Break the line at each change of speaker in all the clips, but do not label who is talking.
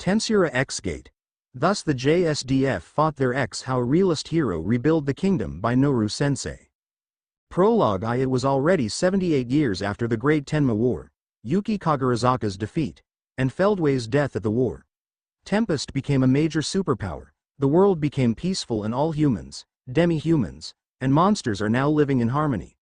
Tensura X Gate. Thus the JSDF fought their X How Realist Hero Rebuild the Kingdom by NoruSensei. Prologue. It was already 78 years after the Great Tenma War, Yuki Kagarizaka's defeat, and Feldway's death at the war. Tempest became a major superpower, the world became peaceful and all humans, demi-humans, and monsters are now living in harmony.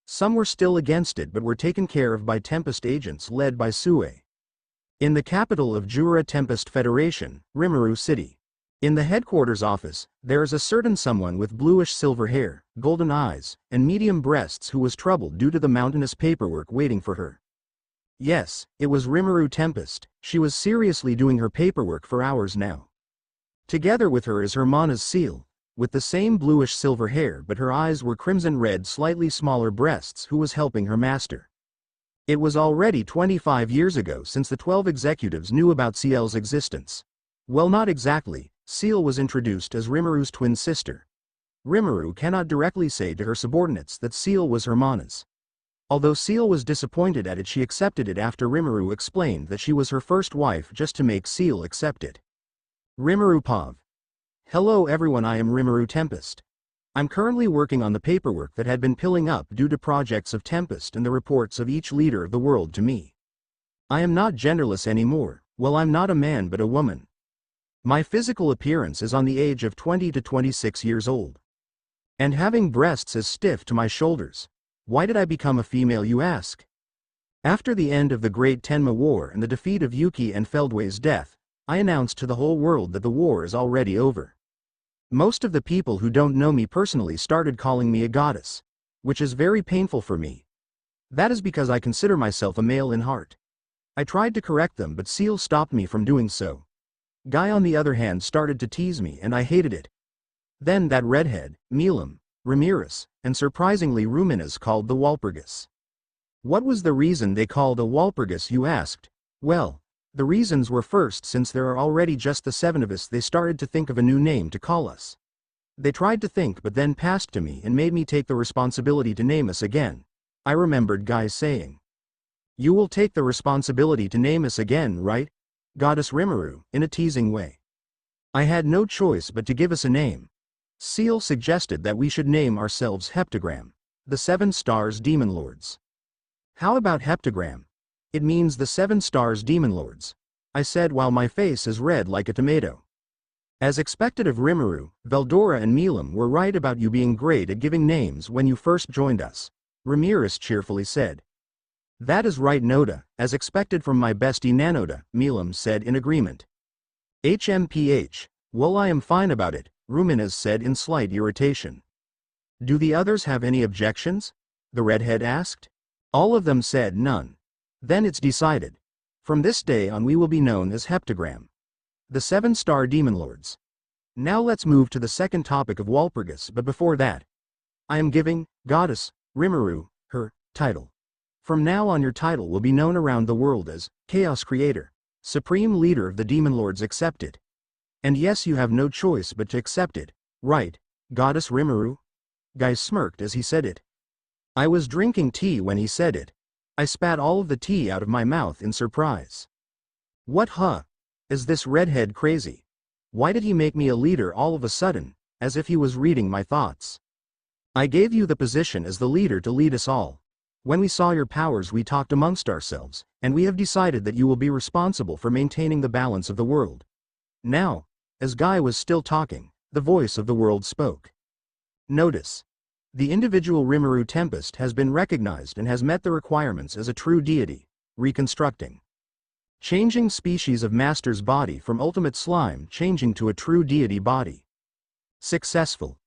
Some were still against it but were taken care of by Tempest agents led by Sue. In the capital of Jura Tempest Federation, Rimuru City. In the headquarters office, there is a certain someone with bluish-silver hair, golden eyes, and medium breasts who was troubled due to the mountainous paperwork waiting for her. Yes, it was Rimuru Tempest. She was seriously doing her paperwork for hours now. Together with her is Hermana's seal, with the same bluish-silver hair but her eyes were crimson-red, slightly smaller breasts, who was helping her master. It was already 25 years ago since the 12 executives knew about Ciel's existence. Well, not exactly. Ciel was introduced as Rimuru's twin sister. Rimuru cannot directly say to her subordinates that Ciel was Hermana's. Although Ciel was disappointed at it, she accepted it after Rimuru explained that she was her first wife just to make Ciel accept it. Rimuru Pav. Hello everyone, I am Rimuru Tempest. I'm currently working on the paperwork that had been piling up due to projects of Tempest and the reports of each leader of the world to me. I am not genderless anymore. Well, I'm not a man but a woman. My physical appearance is on the age of 20 to 26 years old. And having breasts as stiff to my shoulders. Why did I become a female, you ask? After the end of the Great Tenma War and the defeat of Yuki and Feldway's death, I announced to the whole world that the war is already over. Most of the people who don't know me personally started calling me a goddess, which is very painful for me. That is because I consider myself a male in heart. I tried to correct them but Ciel stopped me from doing so. Guy on the other hand started to tease me and I hated it. Then that redhead, Milam, Ramirez, and surprisingly Ruminas called the Walpurgis. What was the reason they called a Walpurgis, you asked? Well, the reasons were first, since there are already just the 7 of us, they started to think of a new name to call us. They tried to think but then passed to me and made me take the responsibility to name us again. I remembered Guy saying, "You will take the responsibility to name us again, right? Goddess Rimuru," in a teasing way. I had no choice but to give us a name. Ciel suggested that we should name ourselves Heptagram, the 7 stars demon lords. How about heptagram? It means the 7 stars demon lords, I said while my face is red like a tomato. As expected of Rimuru, Veldora and Milam were right about you being great at giving names when you first joined us, Ramirez cheerfully said. That is right, Noda, as expected from my bestie Nanoda, Milam said in agreement. HMPH, well, I am fine about it, Ruminas said in slight irritation. Do the others have any objections? The redhead asked. All of them said none. Then it's decided. From this day on we will be known as Heptagram, the 7-star demon lords. Now let's move to the second topic of Walpurgis, but before that, I am giving Goddess Rimuru her title. From now on your title will be known around the world as Chaos Creator, Supreme Leader of the Demon Lords. Accept it. And yes, you have no choice but to accept it, right, Goddess Rimuru? Guy smirked as he said it. I was drinking tea when he said it. I spat all of the tea out of my mouth in surprise. What is this redhead crazy? Why did he make me a leader all of a sudden, as if he was reading my thoughts? I gave you the position as the leader to lead us all. When we saw your powers we talked amongst ourselves, and we have decided that you will be responsible for maintaining the balance of the world. Now, as Guy was still talking, the voice of the world spoke. Notice. The individual Rimuru Tempest has been recognized and has met the requirements as a true deity, reconstructing. Changing species of master's body from ultimate slime, changing to a true deity body. Successful.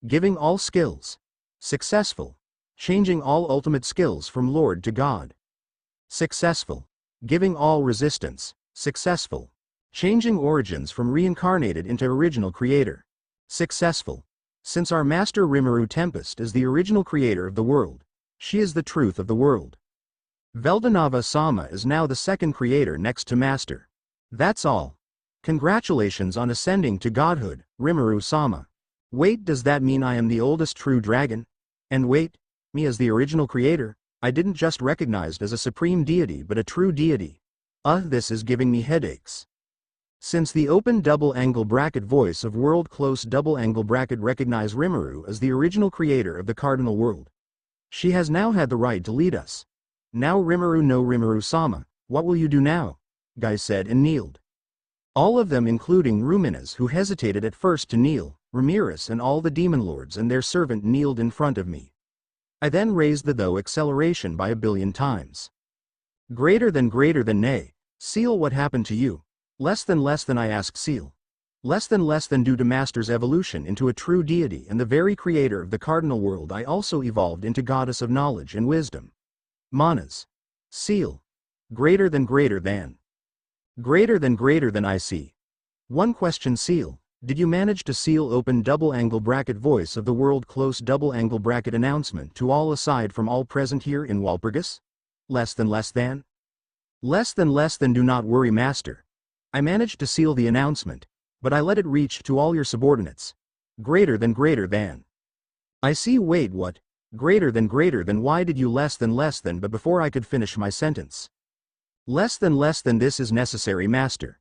Giving all skills. Successful. Changing all ultimate skills from Lord to God. Successful. Giving all resistance. Successful. Changing origins from reincarnated into original creator. Successful. Since our master Rimuru Tempest is the original creator of the world, she is the truth of the world. Veldanava Sama is now the second creator next to master. That's all. Congratulations on ascending to godhood, Rimuru Sama. Wait, does that mean I am the oldest true dragon? And wait, me as the original creator, I didn't just recognized as a supreme deity but a true deity. This is giving me headaches. Since the open double-angle bracket voice of world-close double-angle bracket recognize Rimuru as the original creator of the cardinal world. She has now had the right to lead us. Now Rimuru no Rimuru-sama, what will you do now? Guy said and kneeled. All of them including Ruminas who hesitated at first to kneel, Ramirez and all the demon lords and their servant kneeled in front of me. I then raised the though acceleration by 1,000,000,000 times. Greater than nay. Seal, what happened to you? Less than I asked Seal. Less than due to Master's evolution into a true deity and the very creator of the cardinal world, I also evolved into goddess of knowledge and wisdom. Manas. Seal. Greater than. Greater than I see. One question, Seal. Did you manage to seal open double-angle bracket voice of the world-close double-angle bracket announcement to all aside from all present here in Walpurgis? Less than. Less than do not worry, Master. I managed to seal the announcement, but I let it reach to all your subordinates. Greater than. I see, wait, what? Greater than, why did you less than, but before I could finish my sentence. Less than, this is necessary, Master.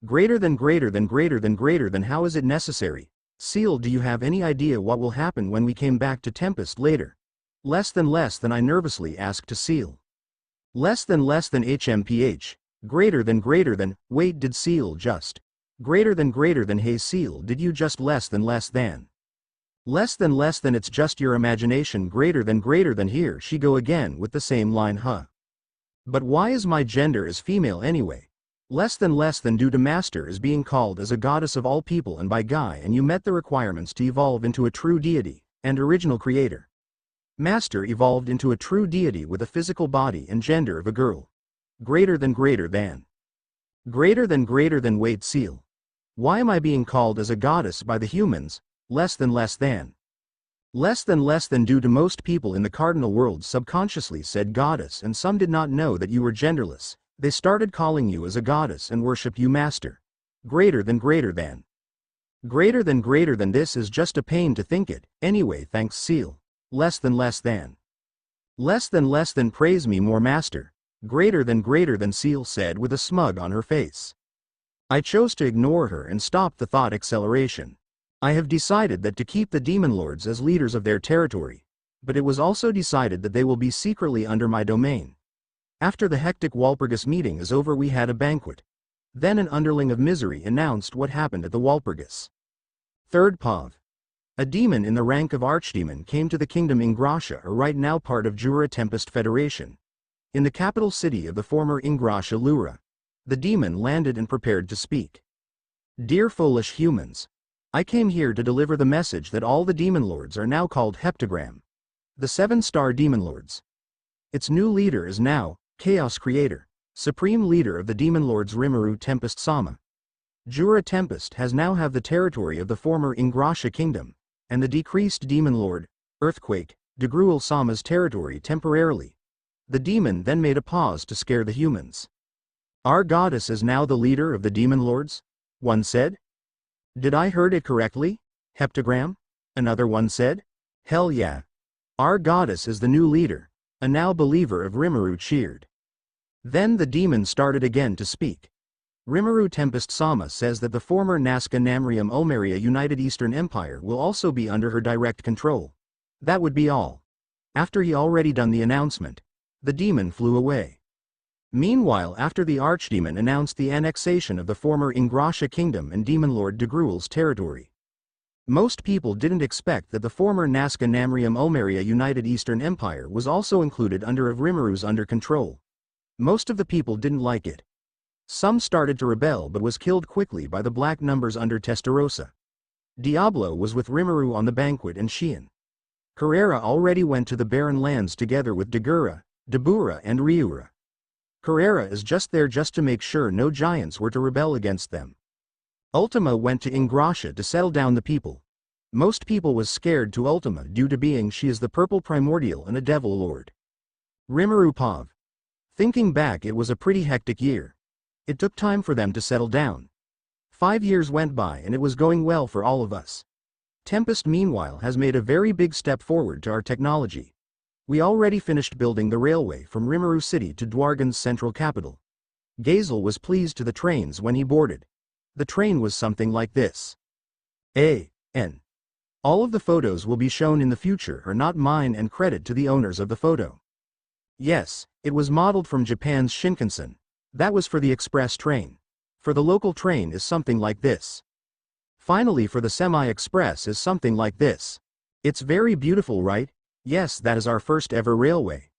Greater than, how is it necessary? Seal, do you have any idea what will happen when we came back to Tempest later? Less than I nervously asked to Seal. Less than HMPH. Greater than, wait, did Seal just? Greater than, hey Seal, did you just less than? Less than, it's just your imagination. Greater than, here she go again with the same line, huh? But why is my gender as female anyway? Less than due to Master is being called as a goddess of all people and by Guy, and you met the requirements to evolve into a true deity and original creator. Master evolved into a true deity with a physical body and gender of a girl. Greater than. Wait, Seal. Why am I being called as a goddess by the humans? Less than. Less than due to most people in the cardinal world subconsciously said goddess, and some did not know that you were genderless. They started calling you as a goddess and worship you, Master. Greater than. This is just a pain to think it. Anyway, thanks, Seal. Less than. Praise me more, Master. Greater than, Seal said with a smug on her face. I chose to ignore her and stop the thought acceleration. I have decided that to keep the demon lords as leaders of their territory, but it was also decided that they will be secretly under my domain. After the hectic Walpurgis meeting is over, we had a banquet. Then an underling of misery announced what happened at the Walpurgis. Third Pav. A demon in the rank of Archdemon came to the kingdom Ingrasha, or right now part of Jura Tempest Federation. In the capital city of the former Ingrasha Lura. The demon landed and prepared to speak. Dear foolish humans. I came here to deliver the message that all the demon lords are now called Heptagram. The 7-star demon lords. Its new leader is now Chaos Creator, supreme leader of the demon lords Rimuru Tempest Sama. Jura Tempest has now have the territory of the former Ingrasha kingdom, and the decreased demon lord, Earthquake, Degruel Sama's territory temporarily. The demon then made a pause to scare the humans. Our goddess is now the leader of the demon lords? One said. Did I heard it correctly? Heptagram? Another one said. Hell yeah. Our goddess is the new leader. A now believer of Rimuru cheered. Then the demon started again to speak. Rimuru Tempest Sama says that the former Nazca Namrium Ulmeria United Eastern Empire will also be under her direct control. That would be all. After he already done the announcement, the demon flew away. Meanwhile, after the Archdemon announced the annexation of the former Ingrasha Kingdom and Demon Lord Degruel's territory. Most people didn't expect that the former Nazca Namrium Ulmeria United Eastern Empire was also included under of Rimuru's under control. Most of the people didn't like it. Some started to rebel but was killed quickly by the black numbers under Testarossa. Diablo was with Rimuru on the banquet and Xian. Carrera already went to the barren lands together with Degura, Debura and Riura. Carrera is just there just to make sure no giants were to rebel against them. Ultima went to Ingrasha to settle down the people. Most people was scared to Ultima due to being she is the purple primordial and a devil lord. Rimuru Pav. Thinking back, it was a pretty hectic year. It took time for them to settle down. 5 years went by and it was going well for all of us. Tempest meanwhile has made a very big step forward to our technology. We already finished building the railway from Rimuru City to Dwargan's central capital. Gazel was pleased to the trains when he boarded. The train was something like this. A.N. All of the photos will be shown in the future are not mine and credit to the owners of the photo. Yes, it was modeled from Japan's Shinkansen. That was for the express train. For the local train is something like this. Finally, for the semi-express is something like this. It's very beautiful, right? Yes, that is our first ever railway.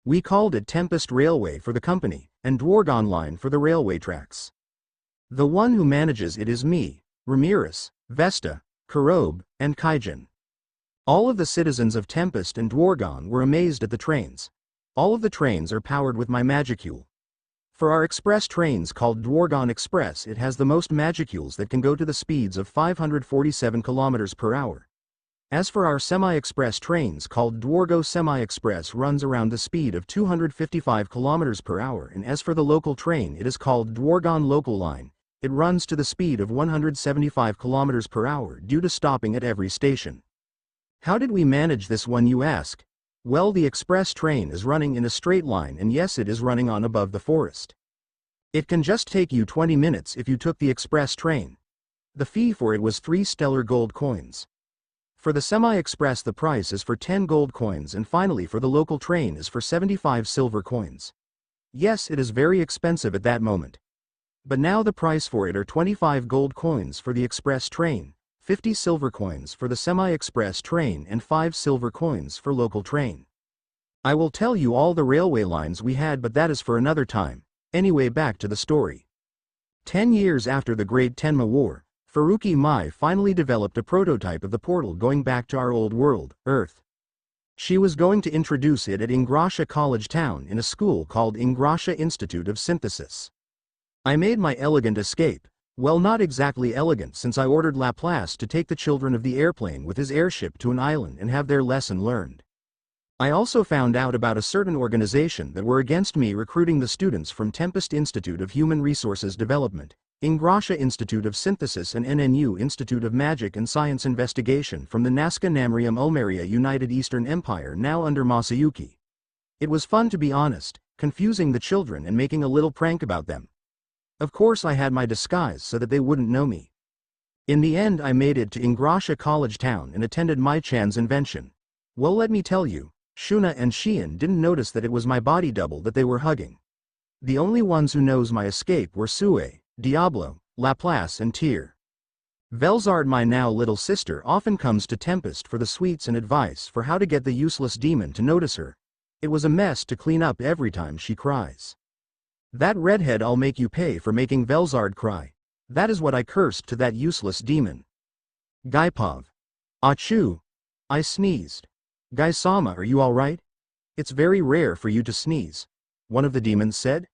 We called it Tempest Railway for the company, and Dwargon Line for the railway tracks. The one who manages it is me, Rimuru, Vesta, Kurobe, and Kaijin. All of the citizens of Tempest and Dwargon were amazed at the trains. All of the trains are powered with my magicule. For our express trains called Dwargon Express, it has the most magicules that can go to the speeds of 547 km per hour. As for our semi-express trains called Dwargo Semi-Express runs around the speed of 255 km per hour, and as for the local train, it is called Dwargon Local Line. It runs to the speed of 175 km per hour due to stopping at every station. How did we manage this one, you ask? Well, the express train is running in a straight line, and yes, it is running on above the forest. It can just take you 20 minutes if you took the express train. The fee for it was 3 stellar gold coins. For the semi-express the price is for 10 gold coins, and finally for the local train is for 75 silver coins. Yes, it is very expensive at that moment. But now the price for it are 25 gold coins for the express train, 50 silver coins for the semi-express train, and 5 silver coins for local train. I will tell you all the railway lines we had, but that is for another time. Anyway, back to the story. 10 years after the Great Tenma War, Furuki Mai finally developed a prototype of the portal going back to our old world, Earth. She was going to introduce it at Ingrasha College Town in a school called Ingrasha Institute of Synthesis. I made my elegant escape. Well, not exactly elegant, since I ordered Laplace to take the children of the airplane with his airship to an island and have their lesson learned. I also found out about a certain organization that were against me recruiting the students from Tempest Institute of Human Resources Development, Ingrasha Institute of Synthesis, and NNU Institute of Magic and Science Investigation from the Nazca Namrium Ulmeria United Eastern Empire, now under Masayuki. It was fun, to be honest, confusing the children and making a little prank about them. Of course, I had my disguise so that they wouldn't know me. In the end, I made it to Ingrasha College Town and attended Mai-chan's invention. Well, let me tell you, Shuna and Shion didn't notice that it was my body double that they were hugging. The only ones who knows my escape were Sue, Diablo, Laplace, and Tyr. Velzard, my now little sister, often comes to Tempest for the sweets and advice for how to get the useless demon to notice her. It was a mess to clean up every time she cries. That redhead, I'll make you pay for making Velzard cry. That is what I cursed to that useless demon. Gaipov. Achoo. I sneezed. Gaisama, are you alright? It's very rare for you to sneeze, one of the demons said.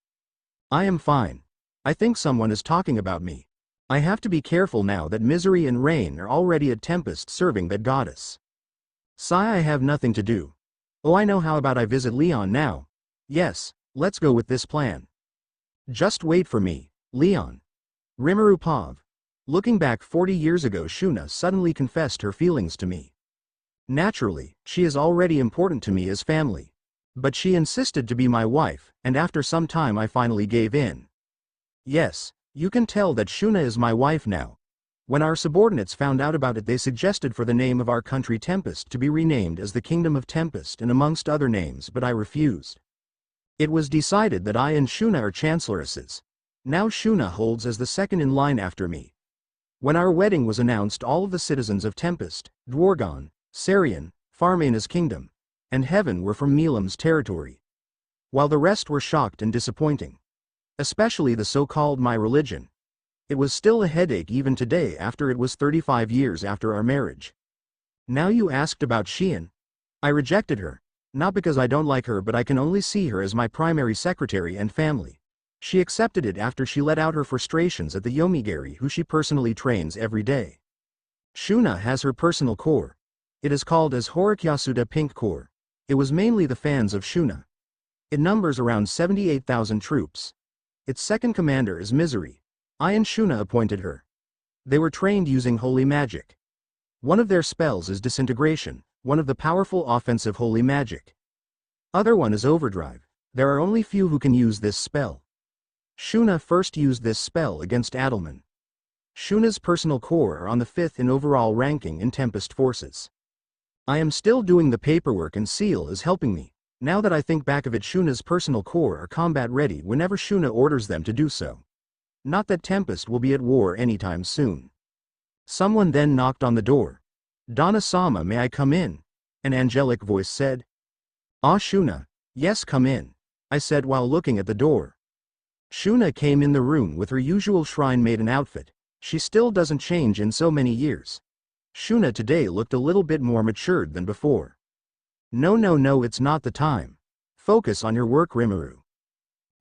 I am fine. I think someone is talking about me. I have to be careful now that Misery and Rain are already at Tempest serving that goddess. Sigh, I have nothing to do. Oh, I know, how about I visit Leon now? Yes, let's go with this plan. Just wait for me, Leon. Rimuru Pav. Looking back 40 years ago, Shuna suddenly confessed her feelings to me. Naturally, she is already important to me as family. But she insisted to be my wife, and after some time I finally gave in. Yes, you can tell that Shuna is my wife now. When our subordinates found out about it, they suggested for the name of our country Tempest to be renamed as the Kingdom of Tempest and amongst other names, but I refused. It was decided that I and Shuna are chancelloresses. Now Shuna holds as the second in line after me. When our wedding was announced, all of the citizens of Tempest, Dwargon, Sarian, Farmena's kingdom, and Heaven were from Milam's territory, while the rest were shocked and disappointing. Especially the so-called my religion. It was still a headache even today after it was 35 years after our marriage. Now you asked about Shion. I rejected her. Not because I don't like her, but I can only see her as my primary secretary and family. She accepted it after she let out her frustrations at the Yomigari who she personally trains every day. Shuna has her personal corps. It is called as Horikyasuda Pink Corps. It was mainly the fans of Shuna. It numbers around 78,000 troops. Its second commander is Misery. I and Shuna appointed her. They were trained using holy magic. One of their spells is disintegration, one of the powerful offensive holy magic. Other one is overdrive. There are only few who can use this spell. Shuna first used this spell against Adelman. Shuna's personal core are on the 5th in overall ranking in Tempest forces. I am still doing the paperwork and Seal is helping me. Now that I think back of it, Shuna's personal core are combat ready whenever Shuna orders them to do so. Not that Tempest will be at war anytime soon. Someone then knocked on the door. "Donna-sama, may I come in?" An angelic voice said. "Ah, Shuna." "Yes, come in," I said while looking at the door. Shuna came in the room with her usual shrine maiden outfit. She still doesn't change in so many years. Shuna today looked a little bit more matured than before. No, it's not the time. Focus on your work, Rimuru."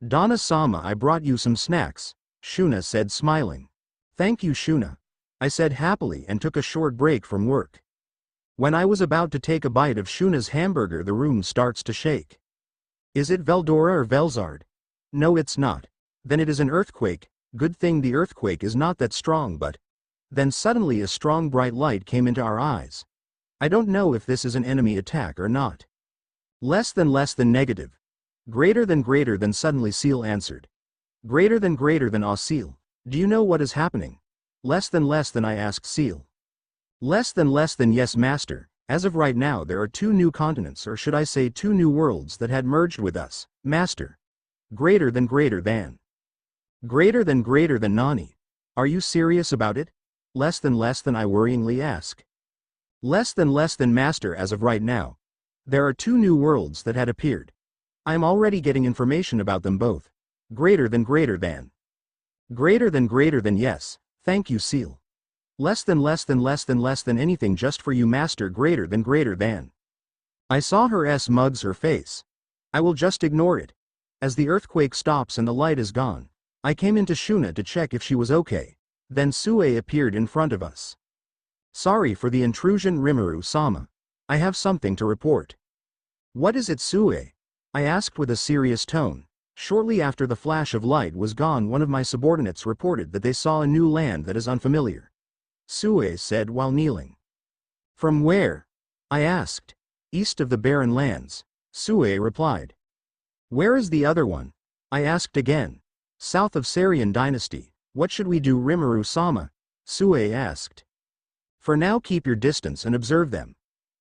"Donna-sama, I brought you some snacks," Shuna said smiling. "Thank you, Shuna," I said happily and took a short break from work. When I was about to take a bite of Shuna's hamburger, the room starts to shake. Is it Veldora or Velzard? No, it's not. Then it is an earthquake. Good thing the earthquake is not that strong, but then suddenly a strong bright light came into our eyes. I don't know if this is an enemy attack or not. Less than negative. Greater than suddenly Seal answered. Greater than Seal. Do you know what is happening? Less than I asked Seal. Less than yes, Master. As of right now there are 2 new continents, or should I say 2 new worlds that had merged with us, Master. Greater than. Greater than Nani. Are you serious about it? Less than I worryingly ask. Less than Master, as of right now. There are 2 new worlds that had appeared. I am already getting information about them both. Greater than. Greater than yes, thank you, Seal. Less than anything just for you, Master. Greater than. I saw her mugs her face. I will just ignore it. As the earthquake stops and the light is gone, I came into Shuna to check if she was okay. Then Sue appeared in front of us. "Sorry for the intrusion, Rimuru-sama. I have something to report." "What is it, Sue?" I asked with a serious tone. Shortly after the flash of light was gone, one of my subordinates reported that they saw a new land that is unfamiliar. Sue said while kneeling. "From where?" I asked. "East of the barren lands," Sue replied. "Where is the other one?" I asked again. "South of Sarian Dynasty." "What should we do, Rimuru-sama?" Sue asked. "For now, keep your distance and observe them.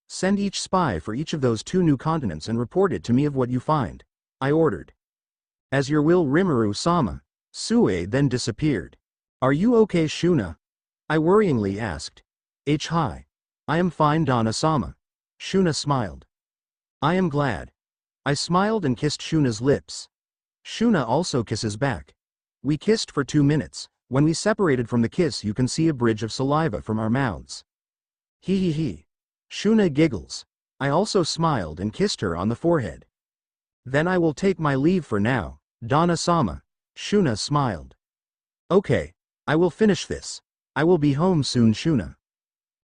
Send each spy for each of those 2 new continents and report it to me of what you find," I ordered. "As your will, Rimuru-sama." Sue then disappeared. "Are you okay, Shuna?" I worryingly asked. Hi. I am fine, Donna-sama." Shuna smiled. "I am glad." I smiled and kissed Shuna's lips. Shuna also kisses back. We kissed for 2 minutes. When we separated from the kiss, you can see a bridge of saliva from our mouths. He. Shuna giggles. I also smiled and kissed her on the forehead. "Then I will take my leave for now, Donna-sama." Shuna smiled. "Okay, I will finish this. I will be home soon, Shuna."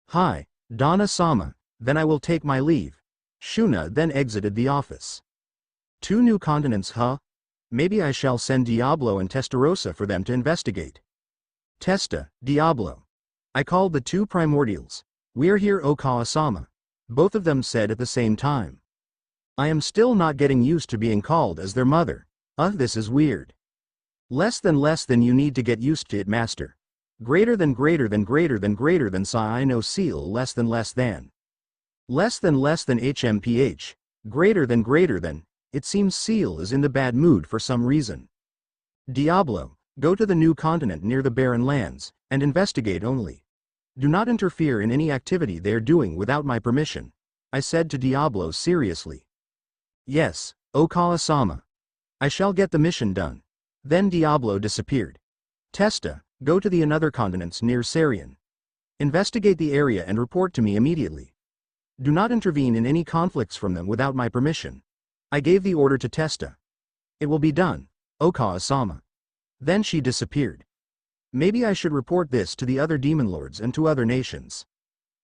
"Hi, Donna-sama, then I will take my leave." Shuna then exited the office. 2 new continents, huh? Maybe I shall send Diablo and Testarossa for them to investigate. Testa, Diablo. I called the 2 primordials. "We're here, Okawa-sama." Both of them said at the same time. I am still not getting used to being called as their mother. This is weird. Less than you need to get used to it, Master. Greater than Sai, I know, Seal. Less than. Less than HMPH. Greater than. It seems Seal is in the bad mood for some reason. Diablo, go to the new continent near the barren lands, and investigate only. Do not interfere in any activity they are doing without my permission, I said to Diablo seriously. Yes, Okawa-sama. I shall get the mission done. Then Diablo disappeared. Testa, go to the another continents near Sarian. Investigate the area and report to me immediately. Do not intervene in any conflicts from them without my permission. I gave the order to Testa. It will be done, Okawa-sama. Then she disappeared. Maybe I should report this to the other demon lords and to other nations.